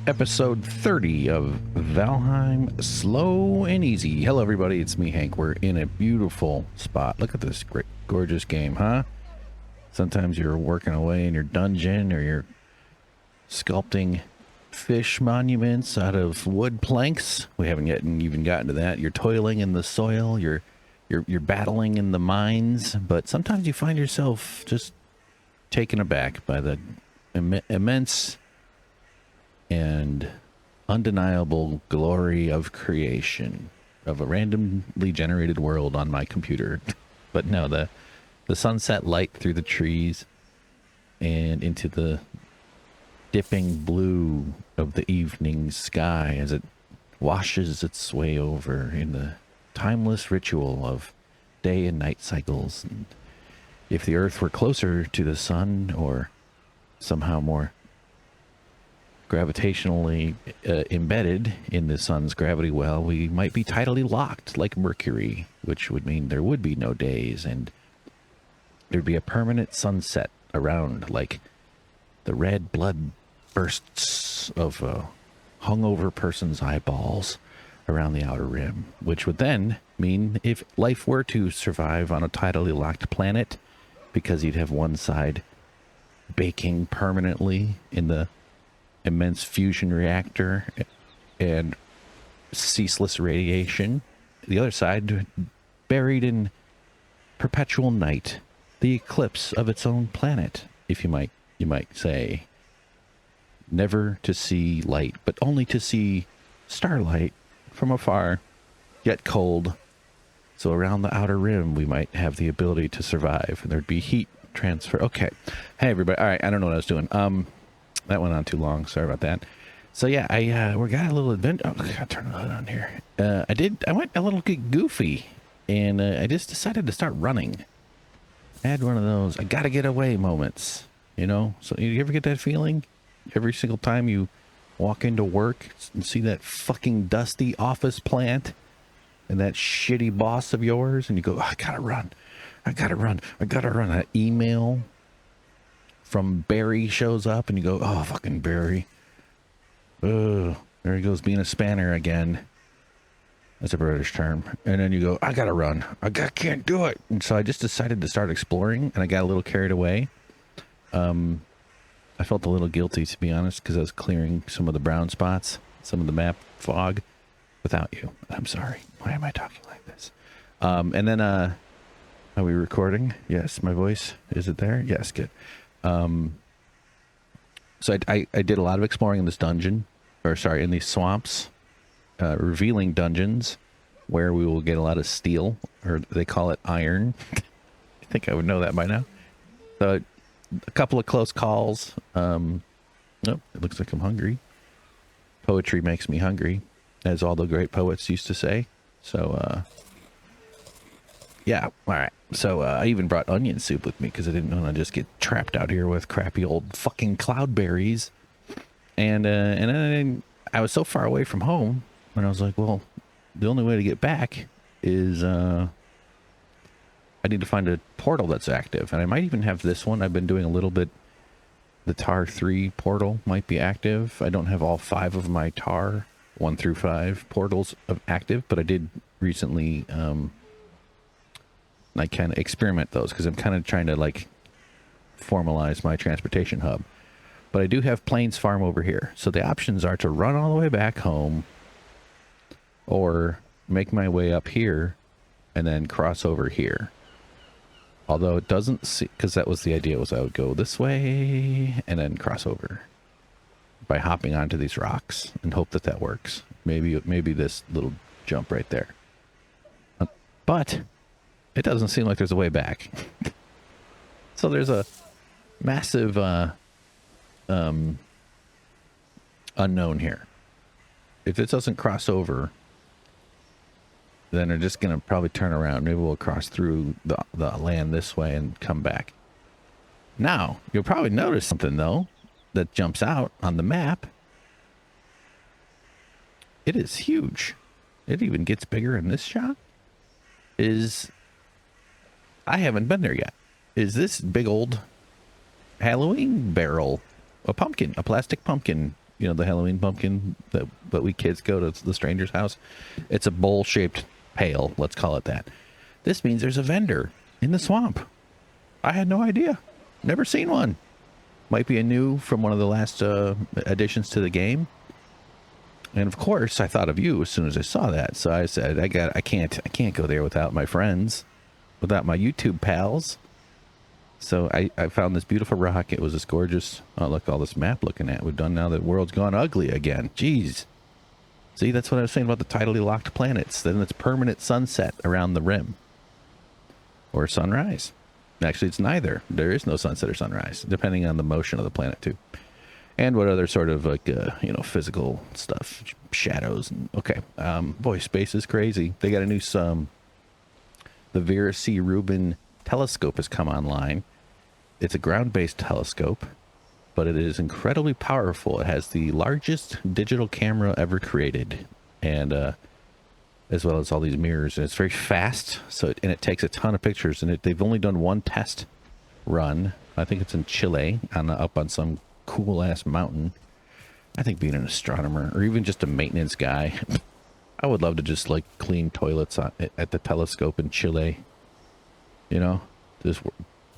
episode 30 of Valheim Slow and Easy. Hello everybody, it's me Hank. We're in a beautiful spot. Look at this great gorgeous game, huh? Sometimes you're working away in your dungeon or you're sculpting fish monuments out of wood planks. We haven't yet even gotten to that. You're toiling in the soil, you're battling in the mines, but sometimes you find yourself just taken aback by the immense and undeniable glory of creation, of a randomly generated world on my computer. But no, the sunset light through the trees and into the dipping blue of the evening sky as it washes its way over in the timeless ritual of day and night cycles. And if the earth were closer to the sun, or somehow more gravitationally embedded in the sun's gravity well, we might be tidally locked like Mercury, which would mean there would be no days and there'd be a permanent sunset around, like the red blood bursts of a hungover person's eyeballs around the outer rim, which would then mean if life were to survive on a tidally locked planet, because you'd have one side baking permanently in the immense fusion reactor and ceaseless radiation, the other side buried in perpetual night, the eclipse of its own planet, if you might say. Never to see light, but only to see starlight from afar, yet cold. So around the outer rim we might have the ability to survive, and there'd be heat transfer. Okay, hey everybody. All right, I don't know what I was doing. That went on too long. Sorry about that. So yeah, we got a little adventure. Oh, I gotta turn the hood on here. I went a little bit goofy, and I just decided to start running. I had one of those I gotta get away moments, you know. So you ever get that feeling? Every single time you walk into work and see that fucking dusty office plant and that shitty boss of yours, and you go, oh, I gotta run. That email from Barry shows up, and you go, oh, fucking Barry. Oh, there he goes being a spanner again. That's a British term. And then you go, I gotta run. I can't do it. And so I just decided to start exploring, and I got a little carried away. I felt a little guilty, to be honest, because I was clearing some of the brown spots, some of the map fog, without you. I'm sorry. Why am I talking like this? And then, are we recording? Yes, my voice. Is it there? Yes, good. So I did a lot of exploring in this dungeon, in these swamps, revealing dungeons where we will get a lot of steel, or they call it iron. I think I would know that by now. So a couple of close calls. Oh, it looks like I'm hungry. Poetry makes me hungry, as all the great poets used to say. So, yeah, all right. So I even brought onion soup with me because I didn't want to just get trapped out here with crappy old fucking cloudberries. And then I was so far away from home, and I was like, well, the only way to get back is I need to find a portal that's active. And I might even have this one. I've been doing a little bit. The Tar 3 portal might be active. I don't have all 5 of my Tar 1 through 5 portals active, but I did recently I kind of experiment those because I'm kind of trying to like formalize my transportation hub. But I do have Plains Farm over here. So the options are to run all the way back home or make my way up here and then cross over here. Although it doesn't see, because that was the idea, was I would go this way and then cross over by hopping onto these rocks and hope that that works. Maybe this little jump right there. But it doesn't seem like there's a way back. So there's a massive unknown here. If it doesn't cross over, then they're just going to probably turn around. Maybe we'll cross through the land this way and come back. Now, you'll probably notice something, though, that jumps out on the map. It is huge. It even gets bigger in this shot. I haven't been there yet. Is this big old Halloween barrel, a pumpkin, a plastic pumpkin You know, the Halloween pumpkin that we kids go to the stranger's house. It's a bowl-shaped pail. Let's call it that. This means there's a vendor in the swamp. I had no idea. Never seen one. Might be a new from one of the last additions to the game. And of course, I thought of you as soon as I saw that. So I said, I can't go there without my friends, without my YouTube pals. So I found this beautiful rock. It was this gorgeous, oh, look, all this map looking at. We've done now that the world's gone ugly again. Jeez. See, that's what I was saying about the tidally locked planets. Then it's permanent sunset around the rim. Or sunrise. Actually, it's neither. There is no sunset or sunrise, depending on the motion of the planet, too. And what other sort of, like, physical stuff. Shadows. And, okay. Boy, space is crazy. They got a new, the Vera C. Rubin telescope has come online. It's a ground-based telescope, but it is incredibly powerful. It has the largest digital camera ever created, and as well as all these mirrors. And it's very fast, and it takes a ton of pictures. And they've only done one test run. I think it's in Chile, up on some cool-ass mountain. I think being an astronomer, or even just a maintenance guy, I would love to just, like, clean toilets at the telescope in Chile. You know, just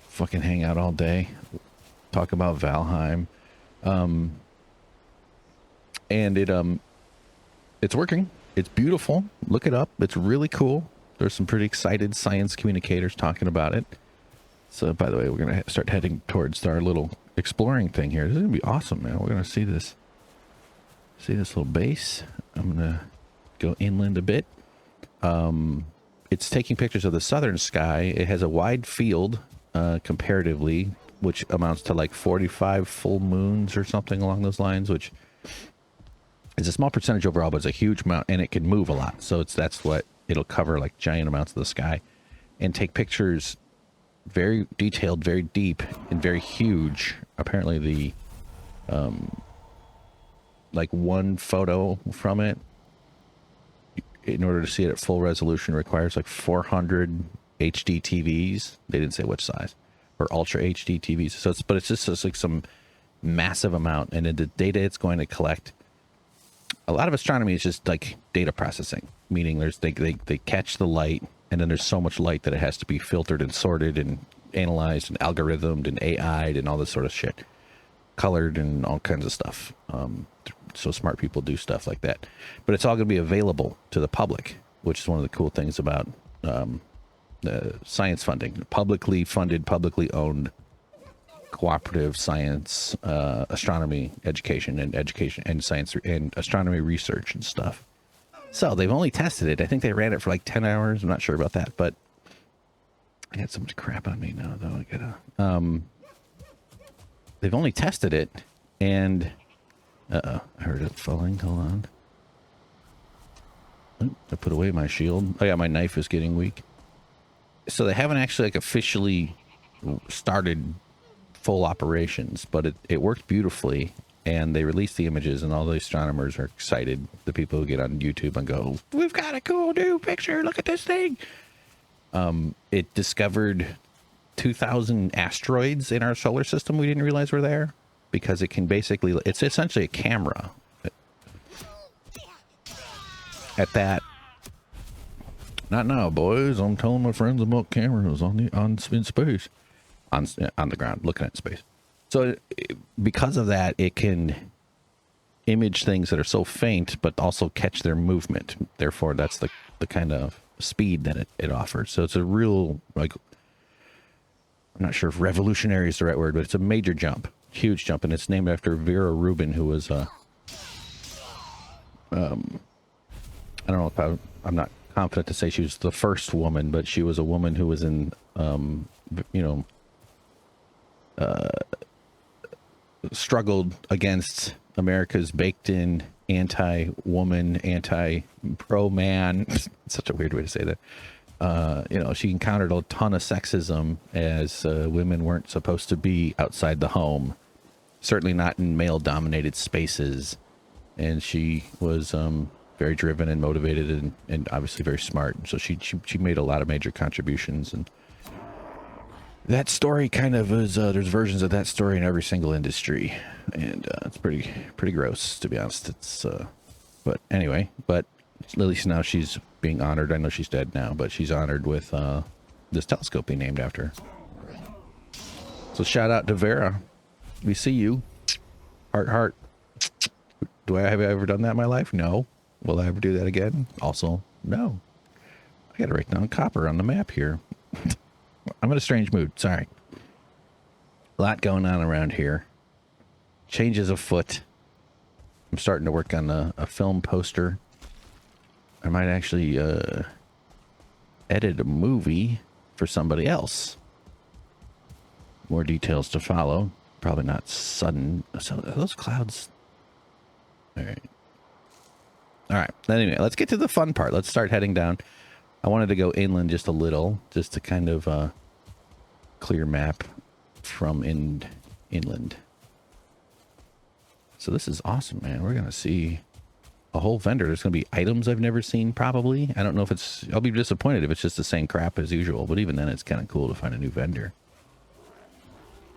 fucking hang out all day, talk about Valheim, and it's working. It's beautiful. Look it up. It's really cool. There's some pretty excited science communicators talking about it. So, by the way, we're gonna start heading towards our little exploring thing here. This is gonna be awesome, man. We're gonna see this little base. I'm gonna go inland a bit. It's taking pictures of the southern sky. It has a wide field, comparatively, which amounts to like 45 full moons or something along those lines, which is a small percentage overall, but it's a huge amount, and it can move a lot. So that's what it'll cover, like giant amounts of the sky, and take pictures very detailed, very deep, and very huge. Apparently the, like one photo from it, in order to see it at full resolution, requires like 400 HD TVs. They didn't say which size, or Ultra HD TVs. So it's just like some massive amount, and the data it's going to collect. A lot of astronomy is just like data processing, meaning they catch the light, and then there's so much light that it has to be filtered and sorted and analyzed and algorithmed and AI'd and all this sort of shit, colored and all kinds of stuff. So smart people do stuff like that, but it's all going to be available to the public, which is one of the cool things about the science funding. Publicly funded, publicly owned, cooperative science, astronomy education and science and astronomy research and stuff. So they've only tested it. I think they ran it for like 10 hours. I'm not sure about that, but I got so much crap on me now, though. I gotta, they've only tested it, and I heard it falling. Hold on. I put away my shield. Oh yeah, my knife is getting weak. So they haven't actually like officially started full operations, but it worked beautifully, and they released the images, and all the astronomers are excited. The people who get on YouTube and go, "We've got a cool new picture. Look at this thing." It discovered 2,000 asteroids in our solar system we didn't realize were there, because it can basically, it's essentially a camera at that. Not now, boys. I'm telling my friends about cameras in space, on the ground, looking at space. So because of that, it can image things that are so faint, but also catch their movement. Therefore, that's the kind of speed that it offers. So it's a real, like, I'm not sure if revolutionary is the right word, but it's a major jump, huge jump, and it's named after Vera Rubin, who was I don't know if I'm not confident to say she was the first woman, but she was a woman who was in struggled against America's baked-in anti-woman, anti-pro-man. Such a weird way to say that. She encountered a ton of sexism, as women weren't supposed to be outside the home, certainly not in male-dominated spaces. And she was very driven and motivated, and obviously very smart. So she made a lot of major contributions, and that story kind of is, there's versions of that story in every single industry, and it's pretty gross, to be honest. It's but anyway, but at least now she's being honored. I know she's dead now, but she's honored with this telescope being named after her. So shout out to Vera. We see you. Heart, heart. Do I have ever done that in my life? No. Will I ever do that again? Also, no. I gotta write down copper on the map here. I'm in a strange mood. Sorry. A lot going on around here. Changes afoot. I'm starting to work on a film poster. I might actually edit a movie for somebody else. More details to follow. Probably not sudden. So are those clouds? All right. All right. Anyway, let's get to the fun part. Let's start heading down. I wanted to go inland just a little, just to kind of clear map from inland. So this is awesome, man. We're going to see a whole vendor. There's going to be items I've never seen, probably. I don't know if it's... I'll be disappointed if it's just the same crap as usual, but even then, it's kind of cool to find a new vendor.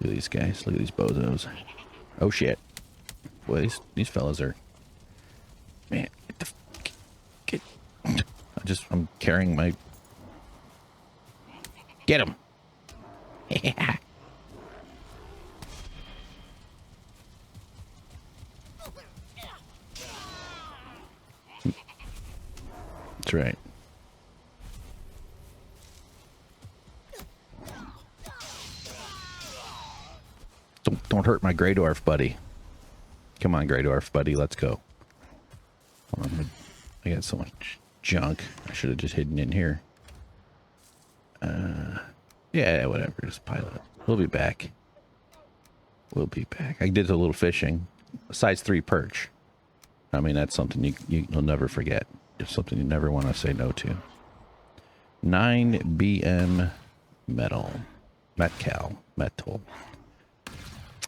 Look at these guys. Look at these bozos. Oh, shit. Boy, these fellas are... Man, get... I'm carrying my... Get him! Yeah. That's right. Don't hurt my Grey Dwarf buddy. Come on, Grey Dwarf buddy, let's go. Hold on, I got so much junk. I should have just hidden in here. Yeah, whatever. Just pile it. We'll be back. We'll be back. I did a little fishing. Size 3 perch. I mean, that's something you'll never forget. It's something you never want to say no to. 9 BM metal. Metal.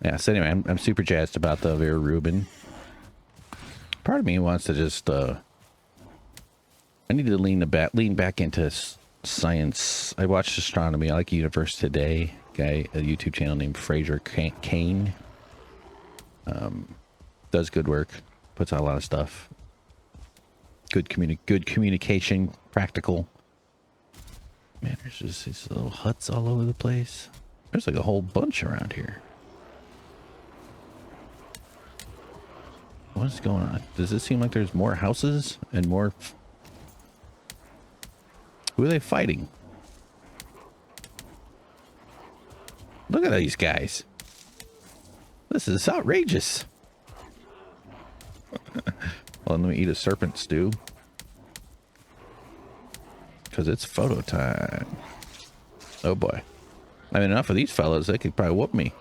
Yeah, so anyway, I'm super jazzed about the Vera Rubin. Part of me wants to just, I need to lean back into science. I watched astronomy. I like Universe Today guy, a YouTube channel named Fraser Kane. Does good work. Puts out a lot of stuff. Good communication, practical. Man, there's just these little huts all over the place. There's like a whole bunch around here. What is going on? Does it seem like there's more houses and more... Who are they fighting? Look at these guys. This is outrageous. Well, let me eat a serpent stew. Because it's photo time. Oh boy. I mean, enough of these fellas. They could probably whoop me.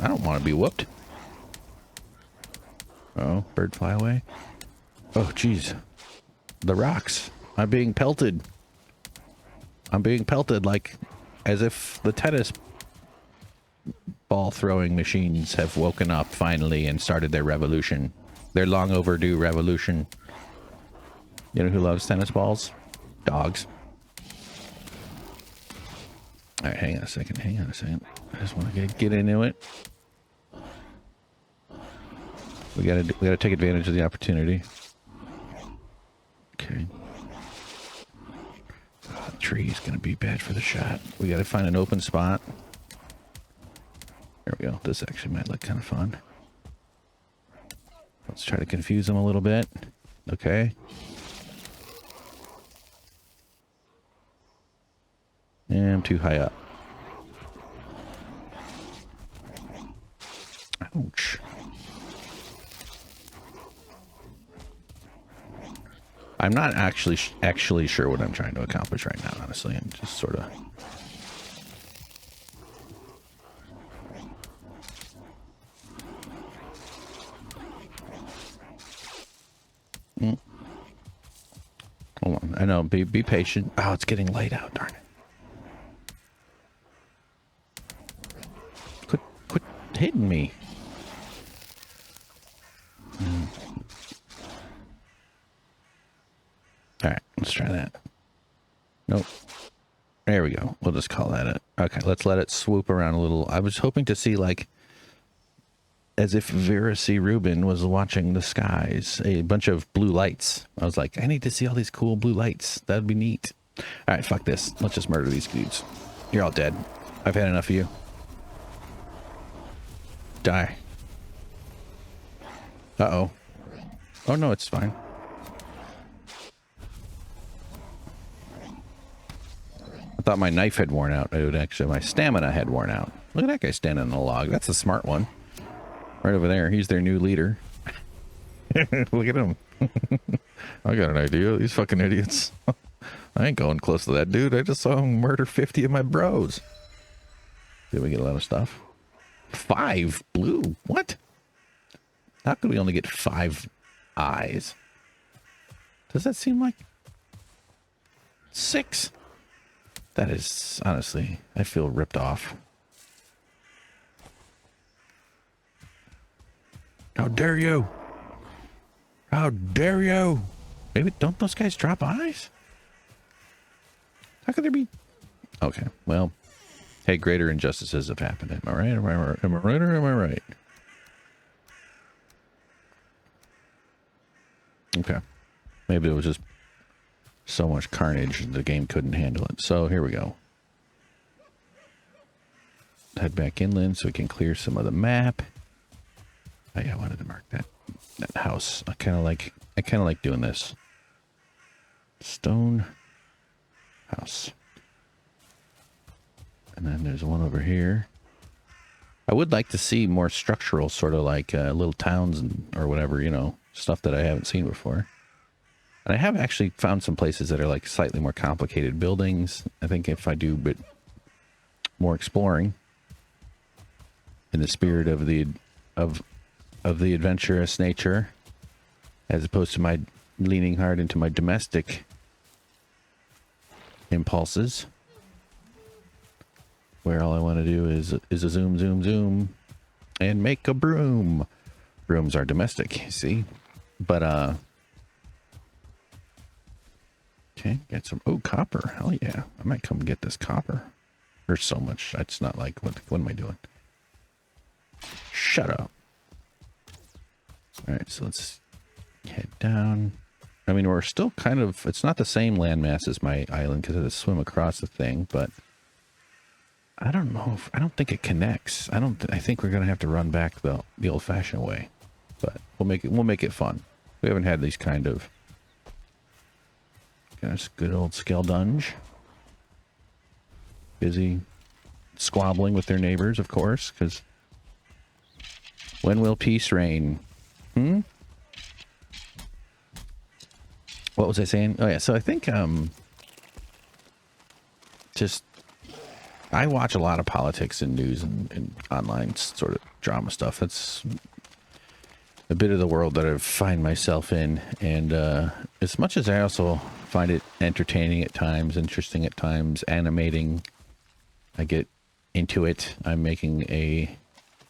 I don't want to be whooped. Oh, bird fly away. Oh, jeez. The rocks. I'm being pelted. I'm being pelted like as if the tennis ball throwing machines have woken up finally and started their revolution. Their long overdue revolution. You know who loves tennis balls? Dogs. All right, hang on a second. I just want to get into it. We gotta take advantage of the opportunity. Okay. Oh, the tree is gonna be bad for the shot. We gotta find an open spot. There we go. This actually might look kind of fun. Let's try to confuse them a little bit. Okay. And I'm too high up. Ouch. I'm not actually sure what I'm trying to accomplish right now, honestly. I'm just sort of... Hold on. I know. Be patient. Oh, it's getting late out. Darn it. Quit hitting me. All right. Let's try that. Nope. There we go. We'll just call that it. Okay, let's let it swoop around a little. I was hoping to see, like, as if Vera C. Rubin was watching the skies, a bunch of blue lights. I was like, I need to see all these cool blue lights. That'd be neat. All right, fuck this. Let's just murder these dudes. You're all dead. I've had enough of you. Die. Uh-oh. Oh, no, it's fine. I thought my knife had worn out. It would actually, my stamina had worn out. Look at that guy standing on the log. That's a smart one. Right over there. He's their new leader. Look at him. I got an idea. These fucking idiots. I ain't going close to that dude. I just saw him murder 50 of my bros. Did we get a lot of stuff? 5 blue. What? How could we only get 5 eyes? Does that seem like 6? That is, honestly, I feel ripped off. How dare you? How dare you? Maybe, don't those guys drop eyes? How could there be? Okay, well, hey, greater injustices have happened. Am I right? Am I right or am I right? Okay. Maybe it was just so much carnage the game couldn't handle it. So here we go. Head back inland so we can clear some of the map. Oh yeah, I wanted to mark that house. I kind of like doing this. Stone house. And then there's one over here. I would like to see more structural, sort of like little towns or whatever, you know, stuff that I haven't seen before. And I have actually found some places that are like slightly more complicated buildings. I think if I do a bit more exploring in the spirit of the adventurous nature, as opposed to my leaning hard into my domestic impulses, where all I want to do is a zoom, zoom, zoom, and make a broom. Brooms are domestic, see? But okay, get some, oh, copper. Hell yeah. I might come get this copper. There's so much. It's not like, what am I doing? Shut up. All right, so let's head down. I mean, we're still kind of, it's not the same landmass as my island because it has to swim across the thing, but I don't know if, I don't think it connects. I think we're going to have to run back the old fashioned way, but we'll make it fun. We haven't had these kind of, gosh, good old Skeldunge. Busy squabbling with their neighbors, of course, because when will peace reign? What was I saying? Oh yeah, so I think just I watch a lot of politics and news and online sort of drama stuff. That's a bit of the world that I find myself in, and as much as I also find it entertaining at times, interesting at times, animating, I get into it. I'm making a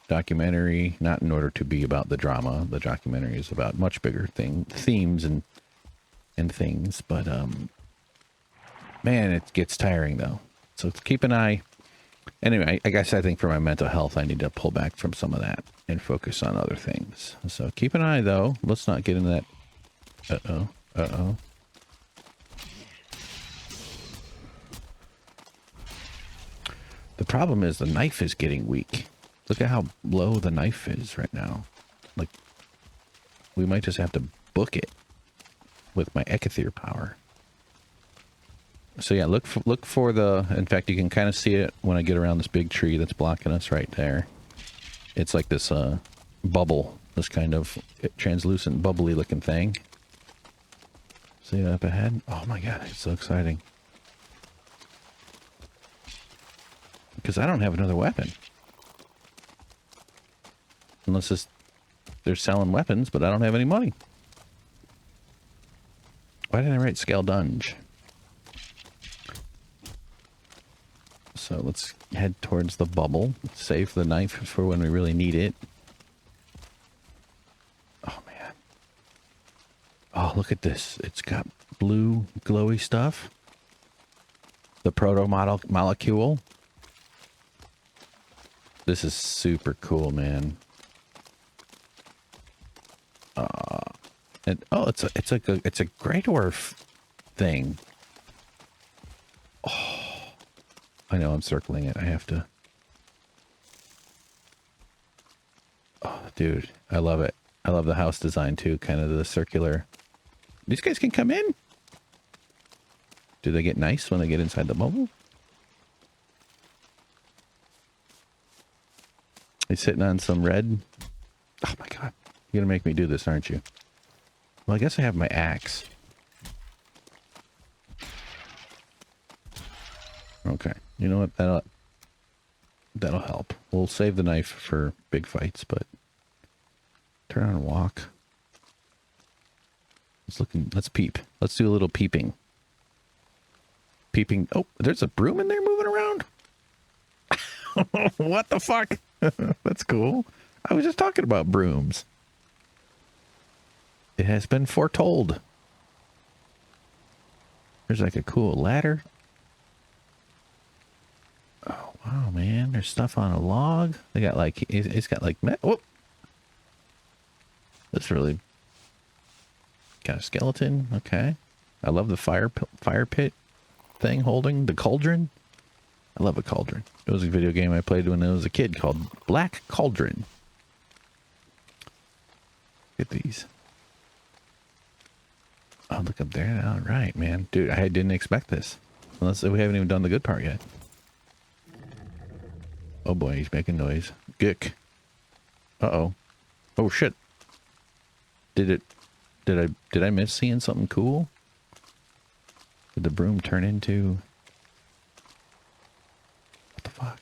documentary, not in order to be about the drama. The documentary is about much bigger themes and things, but man, it gets tiring though. So keep an eye. Anyway, I guess I think for my mental health, I need to pull back from some of that and focus on other things. So keep an eye though. Let's not get into that. Uh-oh. The problem is the knife is getting weak. Look at how low the knife is right now. Like, we might just have to book it with my Ekathir power. So yeah, look for the, in fact, you can kind of see it when I get around this big tree that's blocking us right there. It's like this bubble, this kind of translucent, bubbly looking thing. See it up ahead? Oh my god, it's so exciting. Because I don't have another weapon. Unless they're selling weapons, but I don't have any money. Why didn't I write Skeldunge? So let's head towards the bubble. Save the knife for when we really need it. Oh, man. Oh, look at this. It's got blue, glowy stuff. The proto molecule. This is super cool, man. And oh, it's a Grey Dwarf thing. Oh, I know I'm circling it. I have to. Oh, dude, I love it. I love the house design too. Kind of the circular. These guys can come in. Do they get nice when they get inside the mobile? He's sitting on some red. Oh my god. You're gonna make me do this, aren't you? Well, I guess I have my axe. Okay. You know what? That'll help. We'll save the knife for big fights, but turn on walk. Let's peep. Let's do a little peeping. Peeping. Oh, there's a broom in there moving around. What the fuck? That's cool. I was just talking about brooms. It has been foretold. There's like a cool ladder. Oh, wow, man. There's stuff on a log. They got like, it's got like, whoop. That's really got a skeleton. Okay. I love the fire pit thing holding the cauldron. I love a cauldron. It was a video game I played when I was a kid called Black Cauldron. Look at these. Oh, look up there. All right, man. Dude, I didn't expect this. Unless we haven't even done the good part yet. Oh boy, he's making noise. Gick. Uh-oh. Oh shit. Did I miss seeing something cool? Did the broom turn into... What the fuck?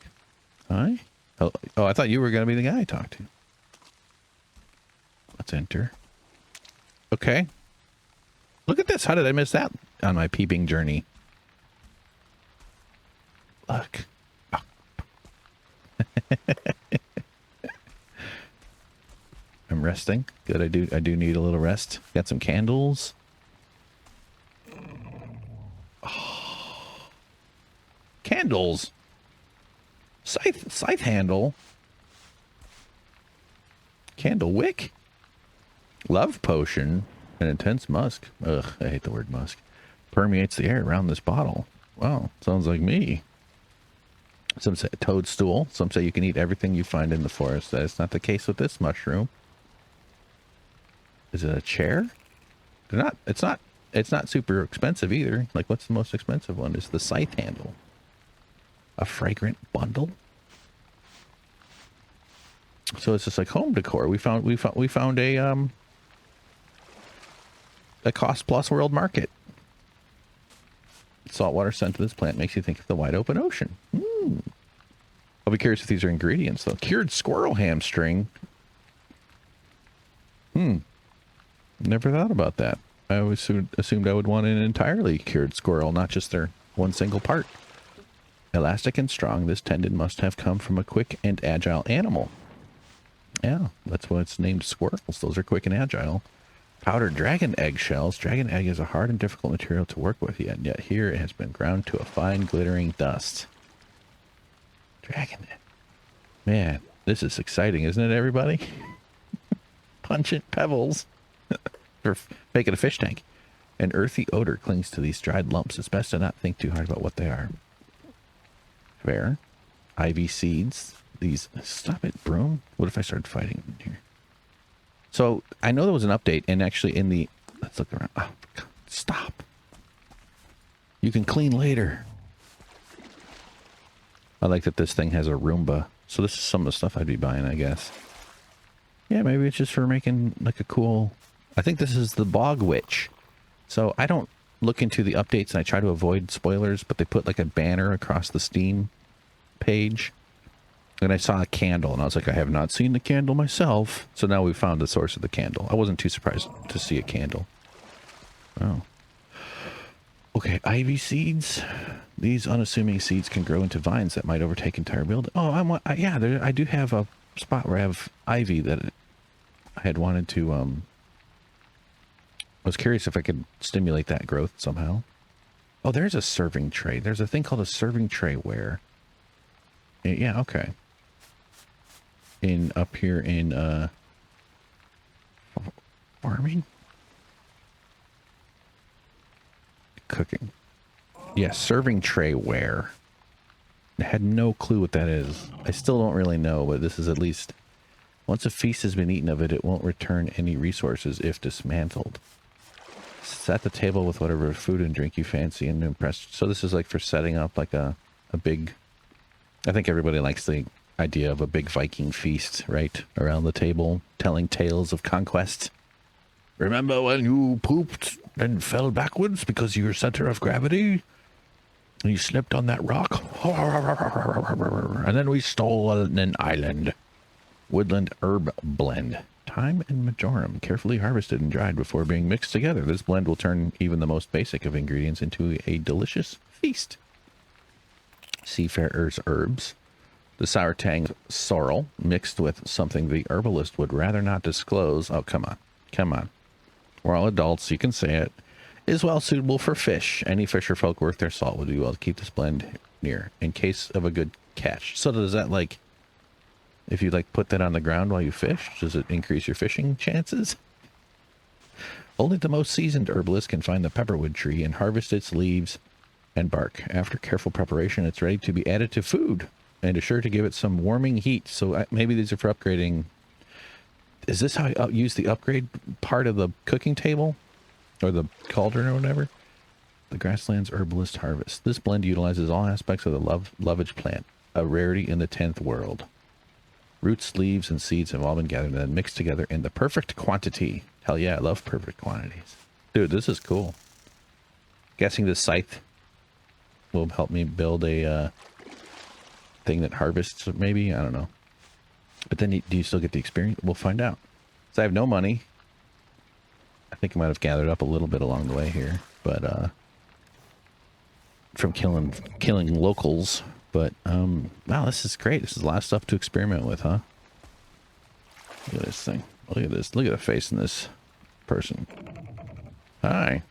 Hi? Oh, I thought you were going to be the guy I talked to. Let's enter. Okay. Look at this. How did I miss that on my peeping journey? Look. Oh. I'm resting. Good. I do need a little rest. Got some candles. Oh. Candles. Scythe handle. Candle wick. Love potion. An intense musk. Ugh, I hate the word musk. Permeates the air around this bottle. Wow, sounds like me. Some say toadstool. Some say you can eat everything you find in the forest. That is not the case with this mushroom. Is it a chair? They're not. It's not super expensive either. Like, what's the most expensive one? Is the scythe handle. A fragrant bundle. So it's just like home decor. We found a cost plus world market. Saltwater scent of this plant makes you think of the wide open ocean. I'll be curious if these are ingredients though. Cured squirrel hamstring. Never thought about that. I always assumed I would want an entirely cured squirrel, not just their one single part. Elastic and strong, this tendon must have come from a quick and agile animal. Yeah, that's why it's named squirrels. Those are quick and agile. Powdered dragon egg shells. Dragon egg is a hard and difficult material to work with, yet here it has been ground to a fine glittering dust. Dragon egg. Man, this is exciting, isn't it, everybody? Pungent pebbles. For making a fish tank. An earthy odor clings to these dried lumps. It's best to not think too hard about what they are. Fair. Ivy seeds. These. Stop it, broom. What if I started fighting in here? So, I know there was an update, and actually in the... Let's look around. Oh, God, stop. You can clean later. I like that this thing has a Roomba. So this is some of the stuff I'd be buying, I guess. Yeah, maybe it's just for making, like, a cool... I think this is the Bog Witch. So, I don't look into the updates, and I try to avoid spoilers, but they put, like, a banner across the Steam page. And I saw a candle, and I was like, I have not seen the candle myself. So now we found the source of the candle. I wasn't too surprised to see a candle. Oh. Okay, ivy seeds. These unassuming seeds can grow into vines that might overtake entire building. Oh, yeah, I do have a spot where I have ivy that I had wanted to, I was curious if I could stimulate that growth somehow. Oh, there's a serving tray. There's a thing called a serving tray ware. Yeah, okay. In up here in farming? Cooking. Yeah, serving tray ware. I had no clue what that is. I still don't really know, but this is at least... Once a feast has been eaten of it, it won't return any resources if dismantled. Set the table with whatever food and drink you fancy and impress. So this is like for setting up like a big... I think everybody likes the idea of a big Viking feast, right? Around the table, telling tales of conquest. Remember when you pooped and fell backwards because of your center of gravity? And you slipped on that rock? And then we stole an island. Woodland herb blend. Thyme and marjoram, carefully harvested and dried before being mixed together. This blend will turn even the most basic of ingredients into a delicious feast. Seafarer's herbs. The sour tang sorrel mixed with something the herbalist would rather not disclose. Oh, come on. Come on. We're all adults. You can say it. Is well suitable for fish. Any fisher folk worth their salt would do well to keep this blend near in case of a good catch. So does that like... If you like put that on the ground while you fish, does it increase your fishing chances? Only the most seasoned herbalist can find the pepperwood tree and harvest its leaves and bark. After careful preparation, it's ready to be added to food and is sure to give it some warming heat. So maybe these are for upgrading. Is this how I use the upgrade part of the cooking table or the cauldron or whatever? The Grasslands Herbalist Harvest. This blend utilizes all aspects of the lovage plant, a rarity in the 10th world. Roots, leaves, and seeds have all been gathered and then mixed together in the perfect quantity. Hell yeah, I love perfect quantities. Dude, this is cool. Guessing this scythe will help me build a thing that harvests, maybe? I don't know. But then do you still get the experience? We'll find out. So I have no money. I think I might have gathered up a little bit along the way here. But, from killing locals. But, wow, this is great. This is a lot of stuff to experiment with, huh? Look at this thing. Look at this. Look at the face in this person. Hi.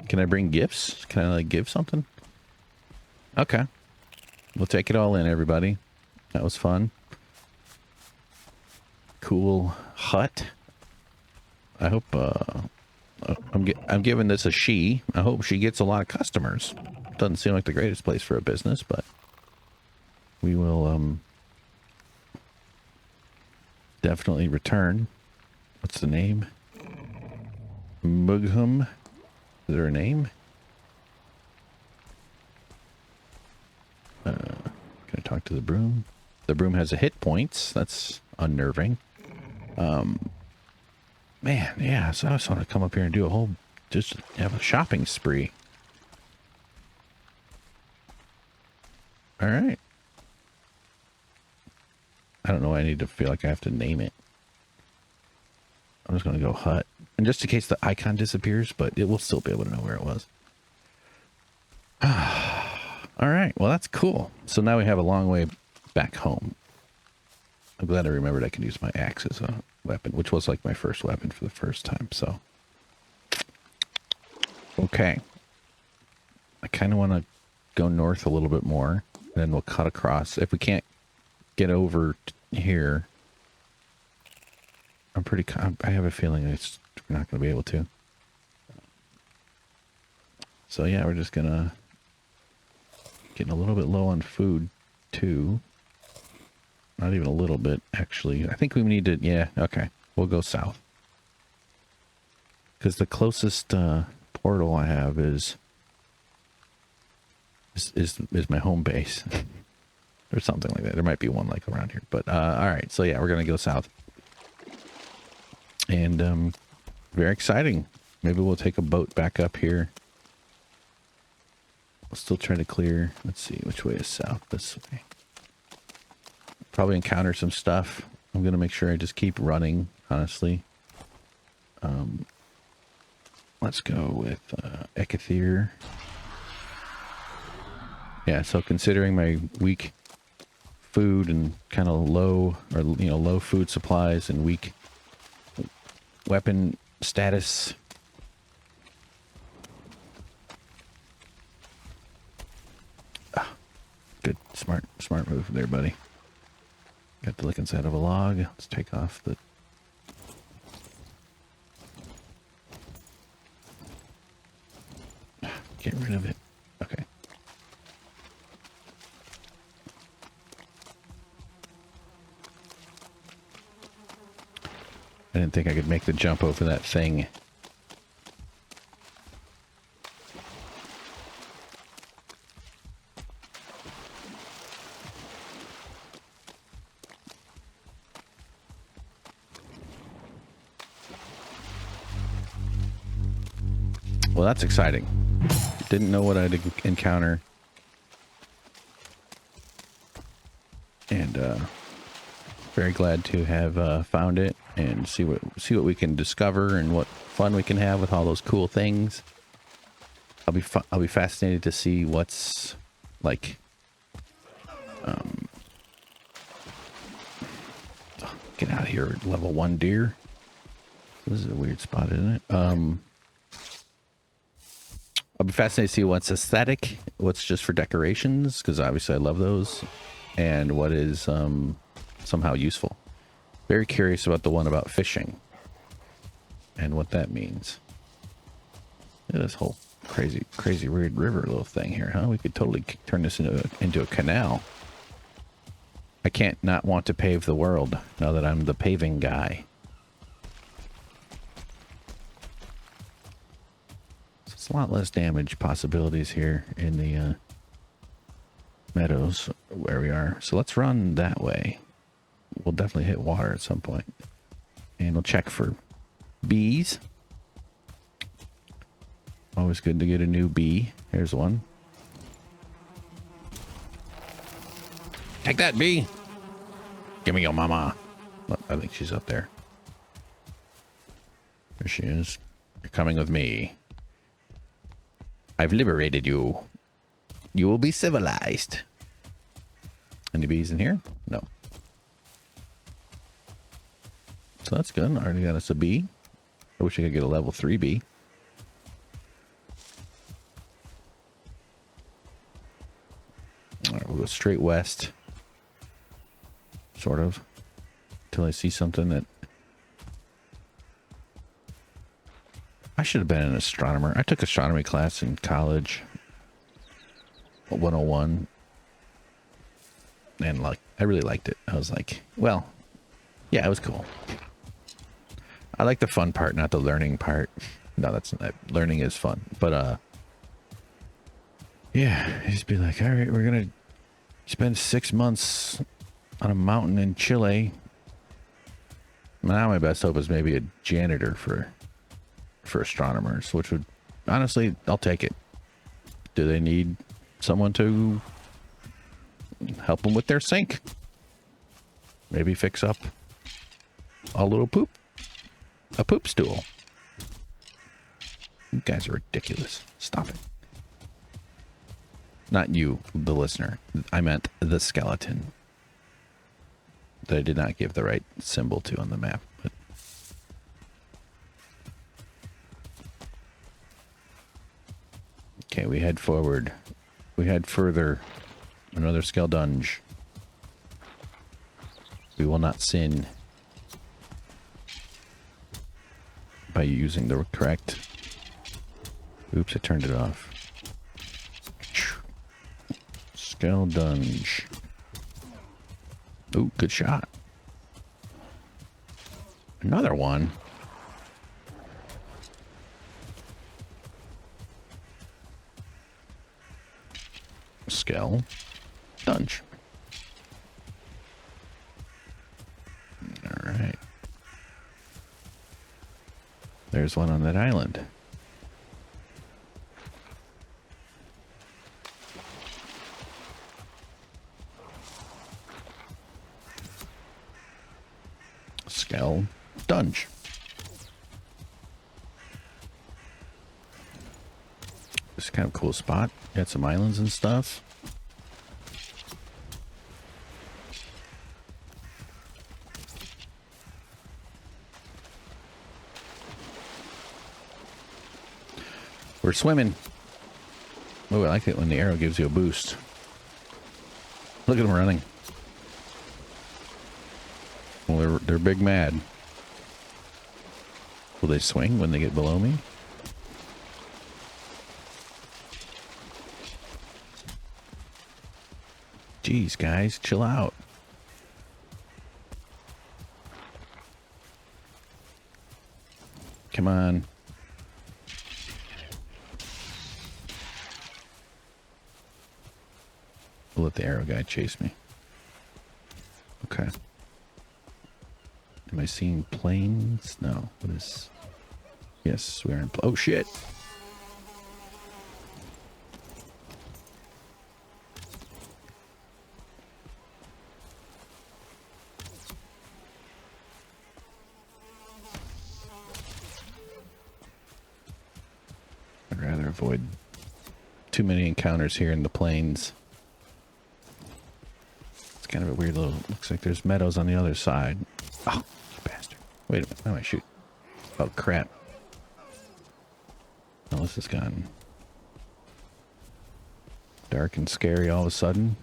Can I bring gifts? Can I, like, give something? Okay. We'll take it all in, everybody. That was fun. Cool hut. I hope, I'm giving this a she. I hope she gets a lot of customers. Doesn't seem like the greatest place for a business, but... We will, definitely return. What's the name? Mugham. Is there a name? Can I talk to the broom? The broom has a hit points. That's unnerving. Man, yeah, so I just want to come up here and do a whole, just have a shopping spree. All right. I don't know why I need to feel like I have to name it. I'm just going to go hut. And just in case the icon disappears, but it will still be able to know where it was. All right. Well, that's cool. So now we have a long way back home. I'm glad I remembered I can use my axe as a weapon, which was like my first weapon for the first time. So, okay. I kind of want to go north a little bit more. And then we'll cut across. If we can't get over here, I have a feeling we're not going to be able to. So yeah, we're just gonna getting a little bit low on food too. Not even a little bit, actually. I think we need to, yeah, okay. We'll go south. Because the closest portal I have is my home base. Or something like that. There might be one like around here. But, alright. So yeah, we're going to go south. And, very exciting. Maybe we'll take a boat back up here. We'll still try to clear. Let's see, which way is south? This way. Probably encounter some stuff. I'm going to make sure I just keep running, honestly. Let's go with Ekathir. Yeah, so considering my weak food and kind of low, or low food supplies and weak weapon status, Good. Smart move there, buddy. Got to look inside of a log. Let's take off the... Get rid of it. Okay. I didn't think I could make the jump over that thing. Well, that's exciting. Didn't know what I'd encounter. And very glad to have found it and see what we can discover and what fun we can have with all those cool things. I'll be fascinated to see what's like. Get out of here, level 1 deer. This is a weird spot, isn't it? I'll be fascinated to see what's aesthetic, what's just for decorations, because obviously I love those, and what is somehow useful. Very curious about the one about fishing and what that means. Yeah, this whole crazy weird river little thing here, huh? We could totally turn this into a canal. I can't not want to pave the world now that I'm the paving guy. So it's a lot less damage possibilities here in the meadows where we are. So let's run that way. We'll definitely hit water at some point. And we'll check for bees. Always good to get a new bee. Here's one. Take that, bee. Give me your mama. Look, I think she's up there. There she is. You're coming with me. I've liberated you. You will be civilized. Any bees in here? No. So that's good. Already got us a bee. I wish I could get a level 3 bee. Alright, we'll go straight west. Sort of. Until I see something that... I should have been an astronomer. I took astronomy class in college. 101. And like, I really liked it. I was like, well, yeah, it was cool. I like the fun part, not the learning part. No, that's not... Learning is fun. But, yeah, just be like, all right, we're going to spend 6 months on a mountain in Chile. Now my best hope is maybe a janitor for astronomers, which would, honestly, I'll take it. Do they need someone to help them with their sink? Maybe fix up a little poop. A poop stool. You guys are ridiculous. Stop it. Not you, the listener. I meant the skeleton. That I did not give the right symbol to on the map. But okay, we head forward. We head further. Another skeldunge. We will not sin by using the correct... Oops, I turned it off. Skeldunge. Ooh, good shot. Another one. Skeldunge. All right. There's one on that island. Skeldunge. This is kind of a cool spot. Got some islands and stuff. We're swimming. Oh, I like it when the arrow gives you a boost. Look at them running. Well, they're big mad. Will they swing when they get below me? Jeez, guys, chill out. Come on. We'll let the arrow guy chase me. Okay. Am I seeing planes? No. What is... Yes, we're in... Oh, shit! I'd rather avoid too many encounters here in the plains. It's kind of a weird little... Looks like there's meadows on the other side. Oh, you bastard. Wait a minute. How do I shoot? Oh, crap. Oh, this has gotten dark and scary all of a sudden.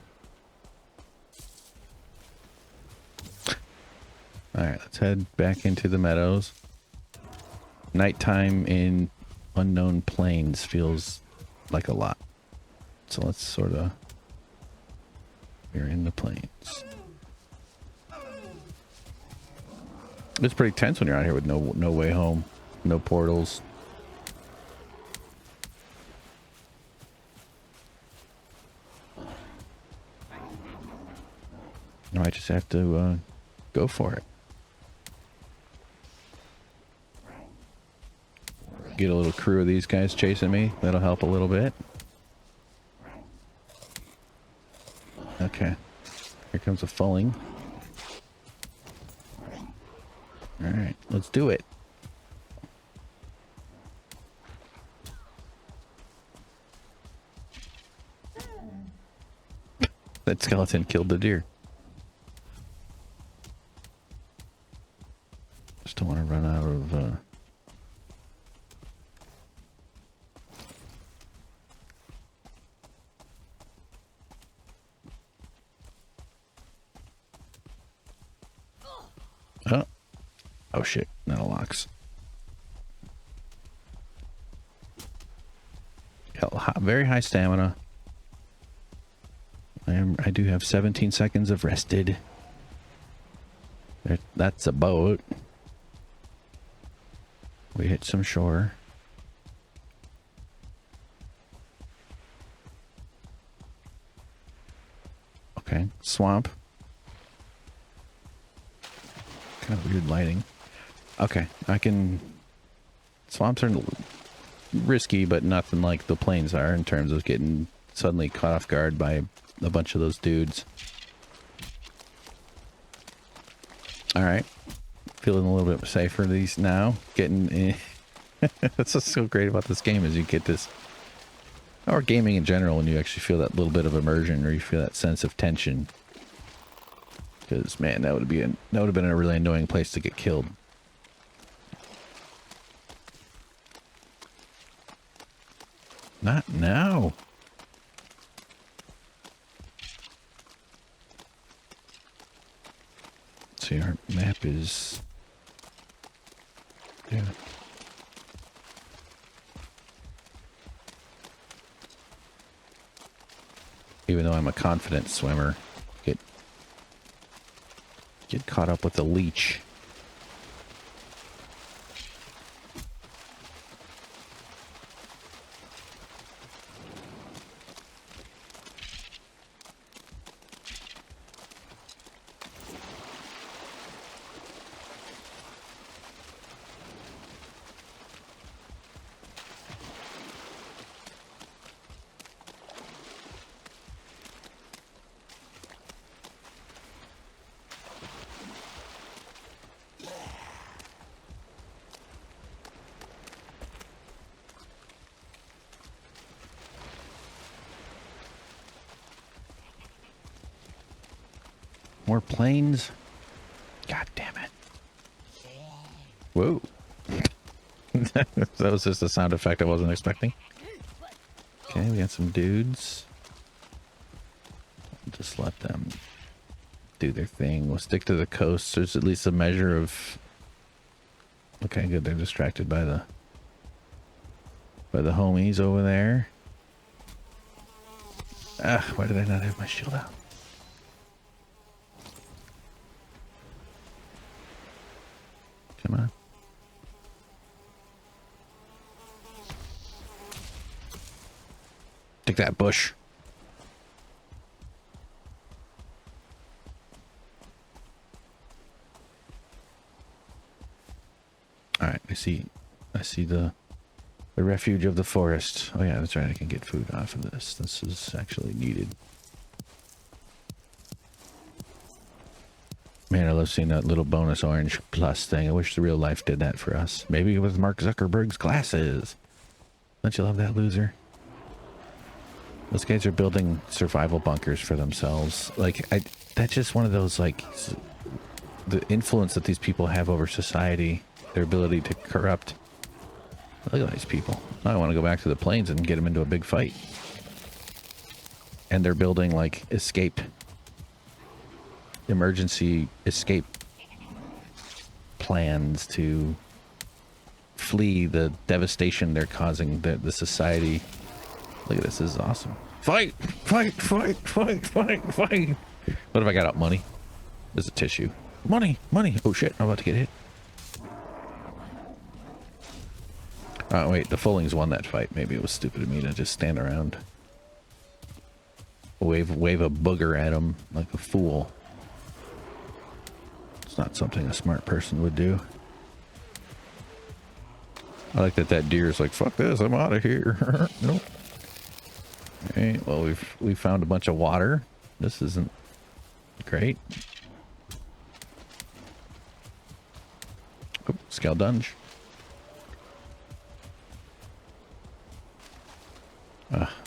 Alright, let's head back into the meadows. Nighttime in unknown plains feels like a lot. So let's sort of... We're in the plains. It's pretty tense when you're out here with no way home. No portals. No, I just have to go for it. Get a little crew of these guys chasing me. That'll help a little bit. Okay. Here comes a fulling. Alright, let's do it. That skeleton killed the deer. Just don't want to run out of... Oh. Oh shit, that locks. Very high stamina. I do have 17 seconds of rested. That's a boat. We hit some shore. Okay, swamp. Kind of weird lighting. Okay, I can... Swamps are risky, but nothing like the plains are in terms of getting suddenly caught off guard by a bunch of those dudes. Alright. Feeling a little bit safer these now. Getting... That's what's so great about this game is you get this... Or gaming in general, when you actually feel that little bit of immersion or you feel that sense of tension. Because, man, that would have been a really annoying place to get killed. Not now. Let's see, our map is... Yeah. Even though I'm a confident swimmer, get caught up with the leech. More planes. God damn it. Whoa. That was just a sound effect I wasn't expecting. Okay, we got some dudes. Just let them do their thing. We'll stick to the coast. There's at least a measure of... Okay, good. They're distracted by the homies over there. Ah, why did I not have my shield out? Come on. Take that, bush. All right, I see the refuge of the forest. Oh yeah, that's right. I can get food off of this. This is actually needed. Man, I love seeing that little bonus orange plus thing. I wish the real life did that for us. Maybe with Mark Zuckerberg's glasses. Don't you love that, loser? Those guys are building survival bunkers for themselves. Like, that's just one of those, like, the influence that these people have over society, their ability to corrupt. Look at these people. Now I want to go back to the plains and get them into a big fight. And they're building, like, emergency escape plans to flee the devastation they're causing the society. Look at this. This is awesome. Fight! Fight! Fight! Fight! Fight! Fight! What if I got out money? There's a tissue. Money! Money! Oh shit, I'm about to get hit. Oh wait, the Fullings won that fight. Maybe it was stupid of me to just stand around. Wave a booger at him like a fool. It's not something a smart person would do. I like that deer is like, fuck this, I'm out of here. Nope. Okay, well we've found a bunch of water. This isn't great. Oh, Scaldunge.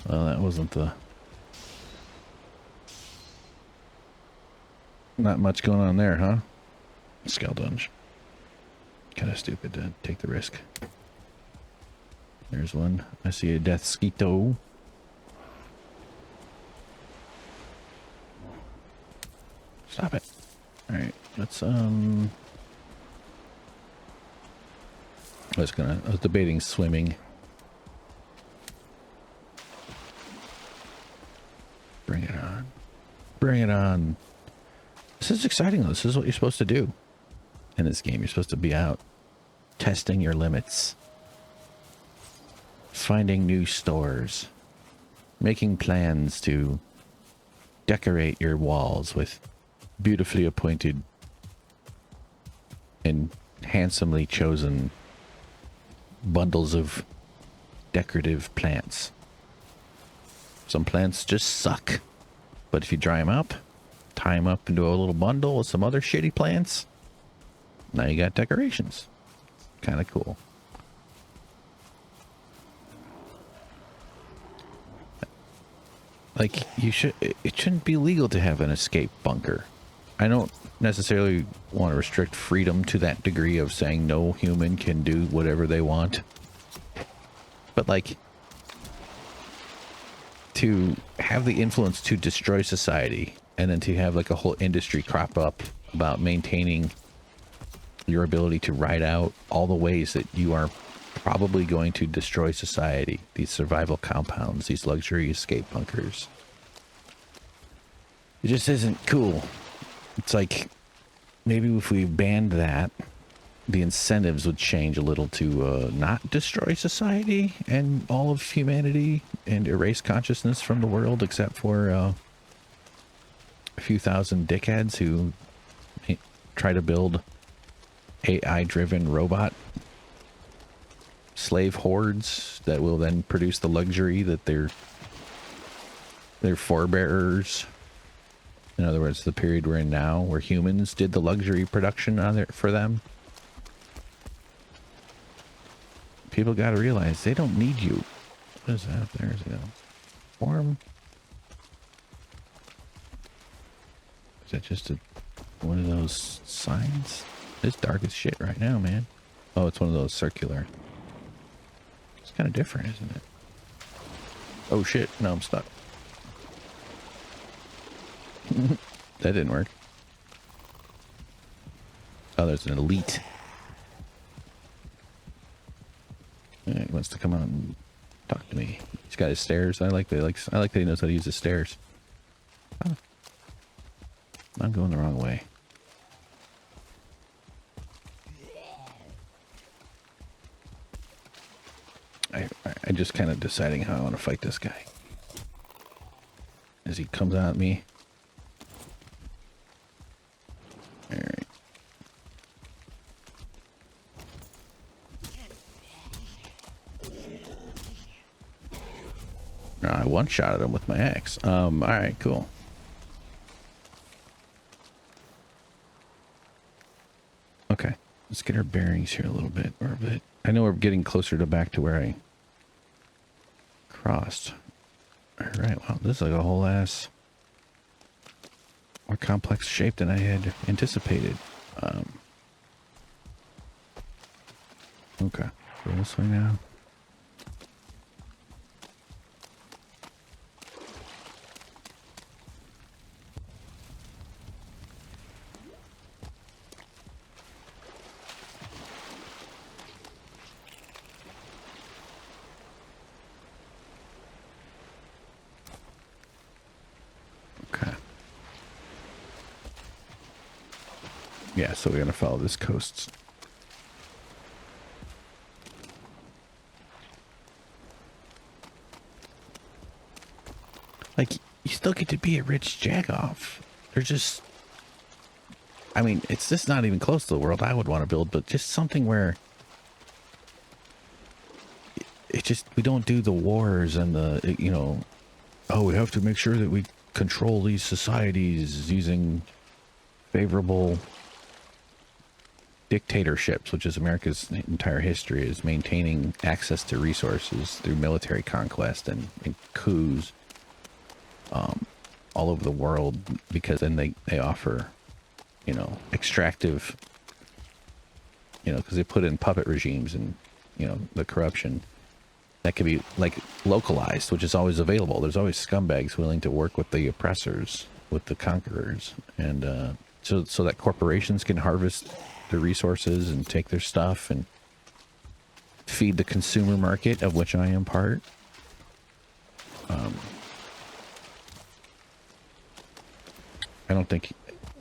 Well, that wasn't the... Not much going on there, huh? Scaldunge. Kind of stupid to take the risk. There's one. I see a death skeeto. Stop it. Alright, let's I was debating swimming. Bring it on. Bring it on. This is exciting though. This is what you're supposed to do in this game. You're supposed to be out testing your limits, finding new stores, making plans to decorate your walls with beautifully appointed and handsomely chosen bundles of decorative plants. Some plants just suck, but if you dry them up, tie them up into a little bundle with some other shitty plants, now you got decorations. Kind of cool. Like, it shouldn't be legal to have an escape bunker. I don't necessarily want to restrict freedom to that degree of saying no human can do whatever they want. But like, to have the influence to destroy society and then to have like a whole industry crop up about maintaining your ability to ride out all the ways that you are probably going to destroy society, these survival compounds, these luxury escape bunkers. It just isn't cool. It's like, maybe if we banned that, the incentives would change a little to not destroy society and all of humanity and erase consciousness from the world, except for a few thousand dickheads who try to build AI-driven robot slave hordes that will then produce the luxury that their forebearers, in other words, the period we're in now, where humans did the luxury production on it for them. People got to realize they don't need you. What is that? There's a form. Is that just one of those signs? It's dark as shit right now, man. Oh, it's one of those circular. It's kind of different, isn't it? Oh shit, no, I'm stuck. That didn't work. Oh, there's an elite. Yeah, he wants to come out and talk to me. He's got his stairs. I like that he knows how to use his stairs. Oh. I'm going the wrong way. I'm just kind of deciding how I want to fight this guy. As he comes at me. Alright. I one-shotted him with my axe. Alright, cool. Okay. Let's get our bearings here a little bit. Or a bit. I know we're getting closer to back to where I crossed. Alright, wow, this is like a whole ass more complex shape than I had anticipated. Okay, go this way now. Yeah, so we're going to follow this coast. Like, you still get to be a rich jack-off. There's just... I mean, it's just not even close to the world I would want to build, but just something where... It just... We don't do the wars and the, you know... Oh, we have to make sure that we control these societies using favorable... dictatorships, which is America's entire history, is maintaining access to resources through military conquest and coups all over the world, because then they offer, you know, extractive, you know, because they put in puppet regimes and, you know, the corruption that can be like localized, which is always available. There's always scumbags willing to work with the oppressors, with the conquerors, and so that corporations can harvest the resources and take their stuff and feed the consumer market, of which I am part. I don't think,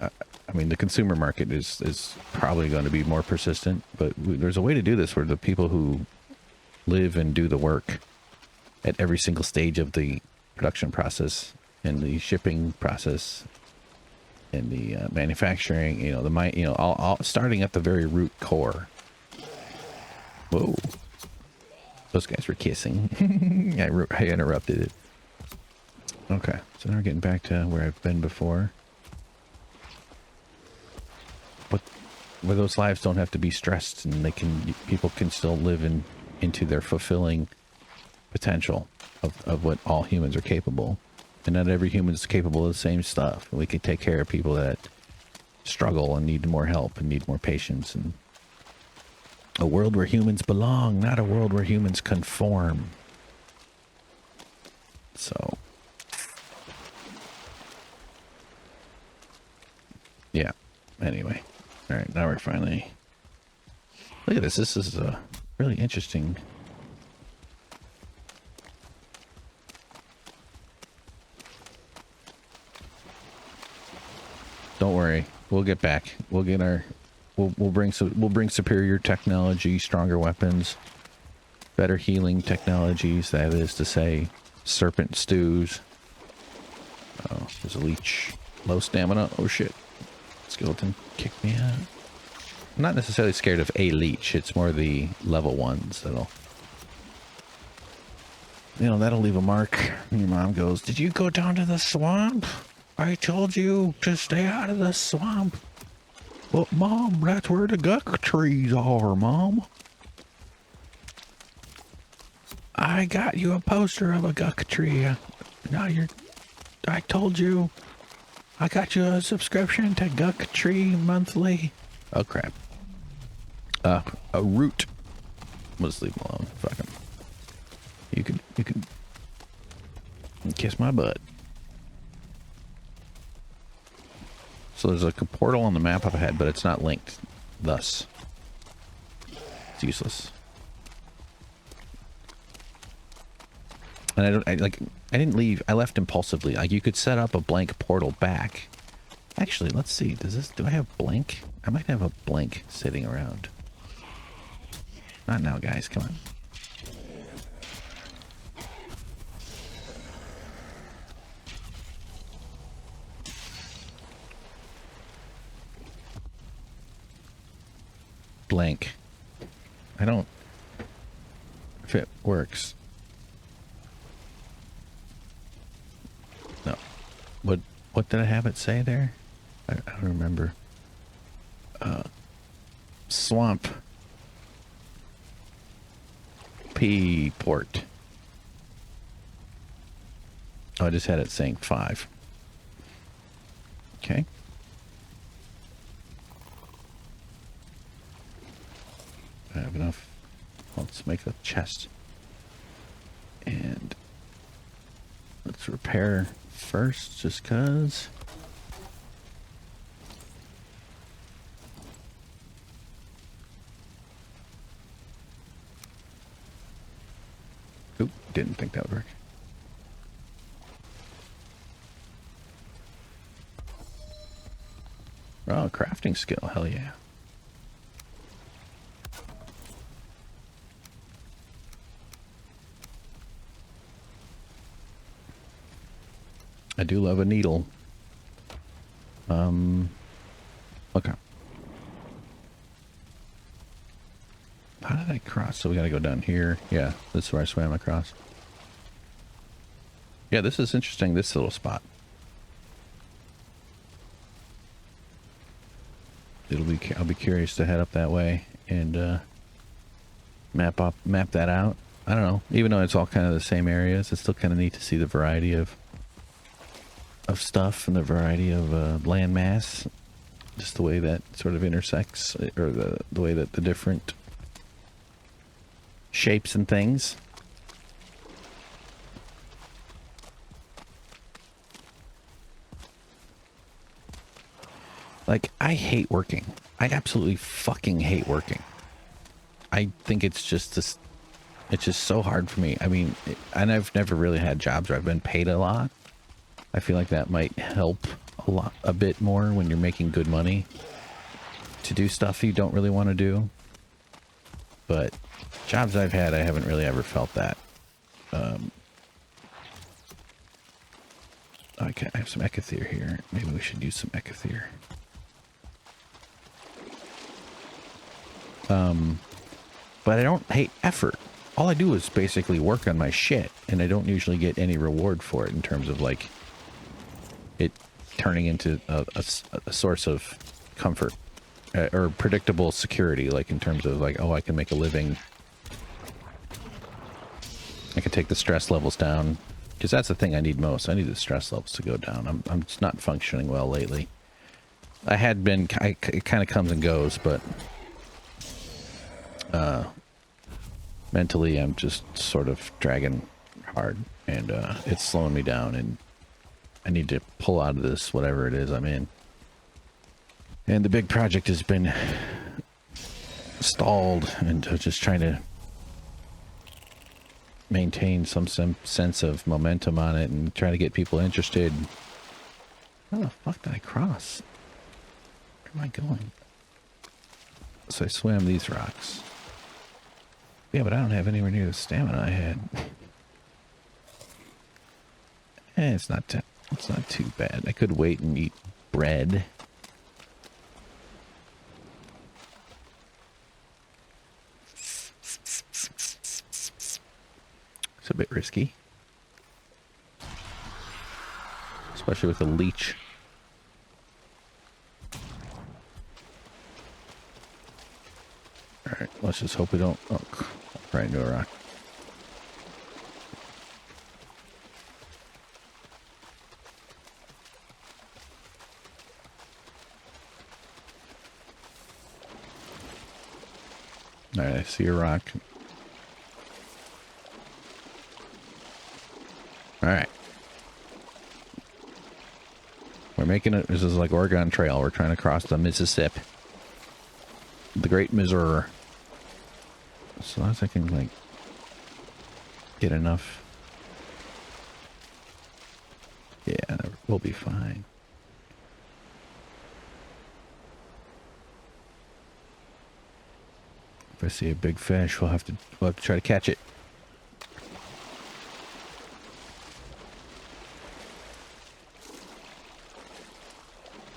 I mean, the consumer market is probably going to be more persistent, but there's a way to do this where the people who live and do the work at every single stage of the production process and the shipping process and the manufacturing, you know, all starting at the very root core. Whoa. Those guys were kissing. I interrupted it. Okay, so now we're getting back to where I've been before. But where those lives don't have to be stressed, and people can still live into their fulfilling potential of what all humans are capable. And not every human is capable of the same stuff. We can take care of people that struggle and need more help and need more patience. And a world where humans belong, not a world where humans conform. So, yeah. Anyway. All right, now we're finally... Look at this. This is really interesting. Don't worry, we'll get back. We'll get our, we'll bring superior technology, stronger weapons, better healing technologies. That is to say, serpent stews. Oh, there's a leech. Low stamina. Oh shit! Skeleton kicked me out. I'm not necessarily scared of a leech. It's more the level ones that'll, you know, that'll leave a mark. And your mom goes, "Did you go down to the swamp? I told you to stay out of the swamp." "Well, Mom, that's where the guck trees are, Mom." "I got you a poster of a guck tree. Now I told you. I got you a subscription to Guck Tree Monthly." Oh, crap. A root. We'll just leave him alone. Fuck him. You can kiss my butt. So there's a portal on the map up ahead, but it's not linked. Thus, it's useless. And I didn't leave. I left impulsively. Like, you could set up a blank portal back. Actually, let's see. Do I have blank? I might have a blank sitting around. Not now, guys. Come on. Blank. I don't... If it works. No. What did I have it say there? I don't remember. Swamp. P port. Oh, I just had it saying 5. Okay. I have enough. Let's make a chest. And let's repair first, just cause. Oop, didn't think that would work. Oh, crafting skill, hell yeah. I do love a needle. Okay. How did I cross? So we gotta go down here. Yeah, this is where I swam across. Yeah, this is interesting, this little spot. I'll be curious to head up that way and map that out. I don't know. Even though it's all kind of the same areas, it's still kind of neat to see the variety of stuff and the variety of land mass. Just the way that sort of intersects, or the way that the different shapes and things. Like, I hate working. I absolutely fucking hate working. I think it's just this, it's just so hard for me. I mean, and I've never really had jobs where I've been paid a lot. I feel like that might help a bit more when you're making good money to do stuff you don't really want to do. But jobs I've had, I haven't really ever felt that. Okay, I have some ecothere here. Maybe we should use some ecothere. But I don't hate effort. All I do is basically work on my shit, and I don't usually get any reward for it in terms of, like, it turning into a source of comfort or predictable security, like in terms of, like, oh, I can make a living. I can take the stress levels down, because that's the thing I need most. I need the stress levels to go down. I'm just not functioning well lately. I had been, it kind of comes and goes, but mentally I'm just sort of dragging hard, and it's slowing me down, and I need to pull out of this, whatever it is I'm in. And the big project has been stalled, and just trying to maintain some sense of momentum on it and try to get people interested. How the fuck did I cross? Where am I going? So I swam these rocks. Yeah, but I don't have anywhere near the stamina I had. It's not too bad. I could wait and eat bread. It's a bit risky. Especially with a leech. Alright, let's just hope we don't... Oh, right into a rock. Alright, I see a rock. Alright. We're making it. This is like Oregon Trail. We're trying to cross the Mississippi. The Great Missouri. So as long as I can, like, get enough. Yeah, we'll be fine. If I see a big fish, we'll have to try to catch it.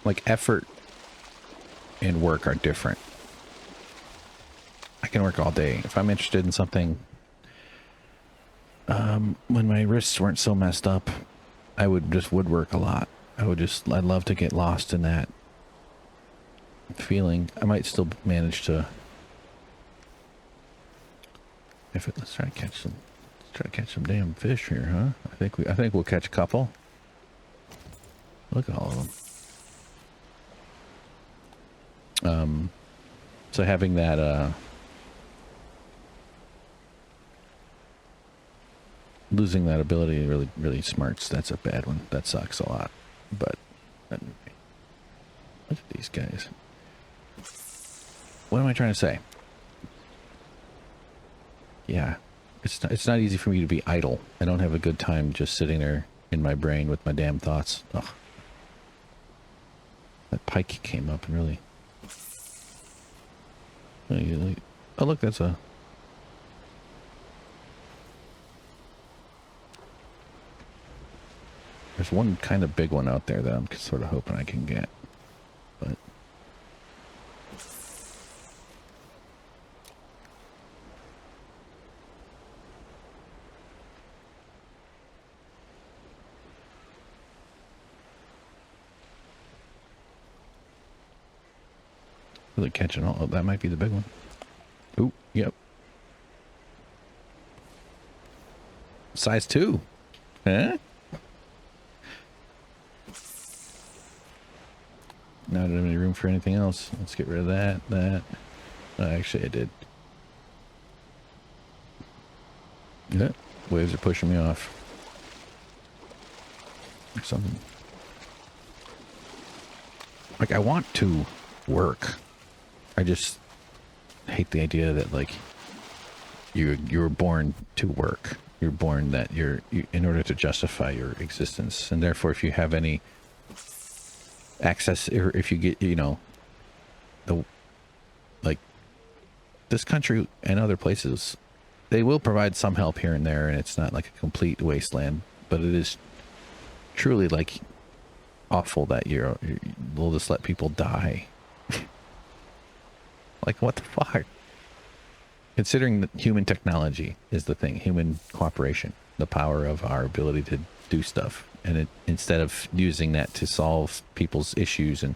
Like, effort and work are different. I can work all day. If I'm interested in something, when my wrists weren't so messed up, I would just woodwork a lot. I'd love to get lost in that feeling. I might still manage to. Let's try to catch some damn fish here, huh? I think we'll catch a couple. Look at all of them. So having that, losing that ability really, really smarts. That's a bad one. That sucks a lot. But look at these guys. What am I trying to say? Yeah, it's not easy for me to be idle. I don't have a good time just sitting there in my brain with my damn thoughts. Ugh. That pike came up and really. Oh, look, that's a. There's one kind of big one out there that I'm sort of hoping I can get, but. Really catching all. Oh, that might be the big one. Ooh, yep. Size 2. Huh? Now I don't have any room for anything else. Let's get rid of that. Oh, actually, I did. Yeah. Waves are pushing me off. Or something. Like, I want to work. I just hate the idea that, like, you were born to work. You're born that in order to justify your existence, and therefore, if you have any access, or if you get, like, this country and other places, they will provide some help here and there, and it's not like a complete wasteland, but it is truly, like, awful that they'll just let people die. Like, what the fuck? Considering that human technology is the thing, human cooperation, the power of our ability to do stuff, and instead of using that to solve people's issues and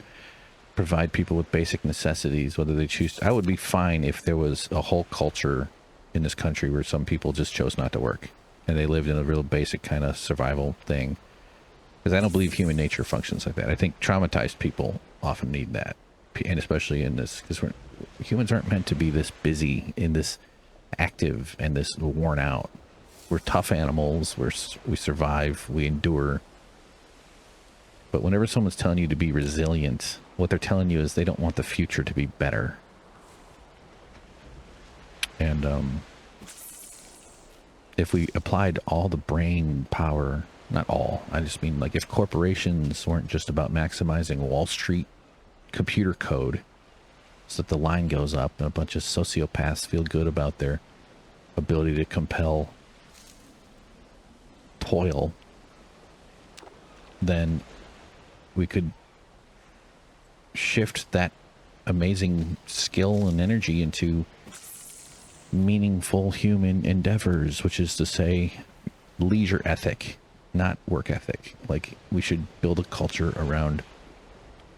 provide people with basic necessities, whether they choose to, I would be fine if there was a whole culture in this country where some people just chose not to work and they lived in a real basic kind of survival thing. Because I don't believe human nature functions like that. I think traumatized people often need that, and especially in this, because humans aren't meant to be this busy, in this active, and this worn out. We're tough animals. We survive. We endure. But whenever someone's telling you to be resilient, what they're telling you is they don't want the future to be better. And if we applied all the brain power, not all, I just mean, like, if corporations weren't just about maximizing Wall Street computer code so that the line goes up and a bunch of sociopaths feel good about their ability to compel toil, then we could shift that amazing skill and energy into meaningful human endeavors, which is to say leisure ethic, not work ethic. Like, we should build a culture around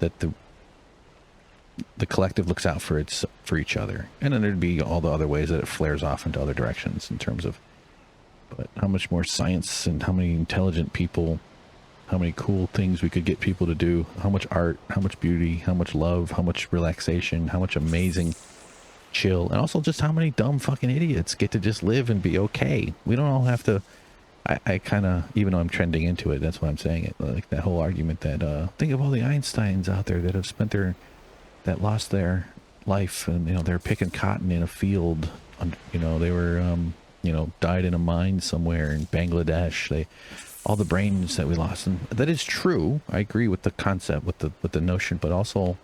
that the collective looks out for each other, and then there'd be all the other ways that it flares off into other directions in terms of, but how much more science and how many intelligent people, how many cool things we could get people to do, how much art, how much beauty, how much love, how much relaxation, how much amazing chill, and also just how many dumb fucking idiots get to just live and be okay. We don't all have to I kind of, even though I'm trending into it, that's why I'm saying it. Like that whole argument that, think of all the Einsteins out there that have that lost their life, and, they're picking cotton in a field. They were, died in a mine somewhere in Bangladesh. All the brains that we lost. And that is true. I agree with the concept, with the notion, but also,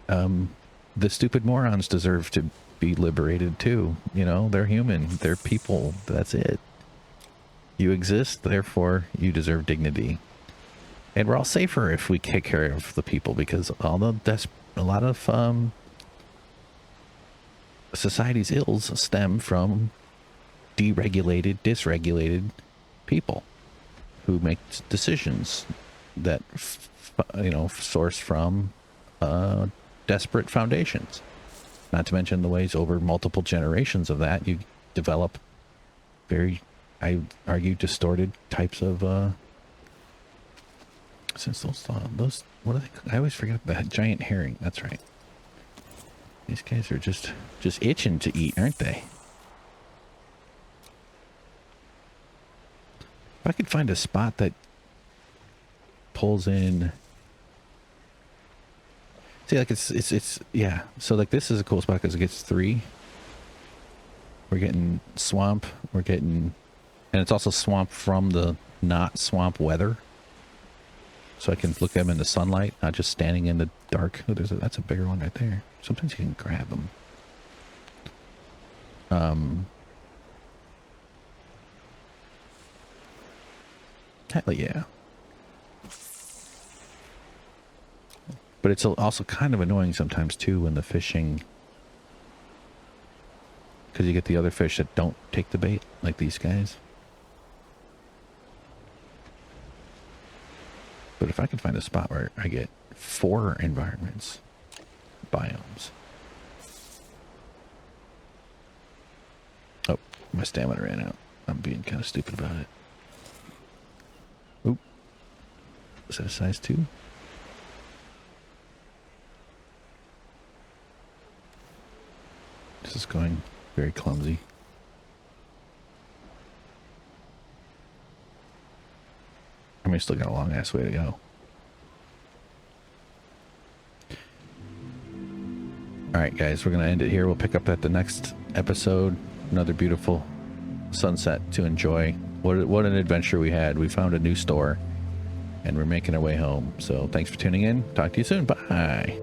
the stupid morons deserve to be liberated too. They're human. They're people. That's it. You exist, therefore you deserve dignity. And we're all safer if we take care of the people, because a lot of society's ills stem from dysregulated people who make decisions that source from desperate foundations. Not to mention the ways over multiple generations of that you develop very, I argue, distorted types of since those what are they? I always forget the giant herring. That's right. These guys are just itching to eat, aren't they? If I could find a spot that pulls in. See, like it's yeah. So like this is a cool spot because it gets 3. We're getting swamp. We're getting, and it's also swamp from the not swamp weather. So I can look at them in the sunlight, not just standing in the dark. Oh, that's a bigger one right there. Sometimes you can grab them. Hell yeah. But it's also kind of annoying sometimes too when the fishing, because you get the other fish that don't take the bait, like these guys. But if I can find a spot where I get 4 environments, biomes. Oh, my stamina ran out. I'm being kind of stupid about it. Oop. Is that a size 2? This is going very clumsy. I mean, still got a long ass way to go. Alright guys, we're going to end it here. We'll pick up at the next episode. Another beautiful sunset to enjoy. What an adventure we had. We found a new store and we're making our way home. So thanks for tuning in. Talk to you soon. Bye.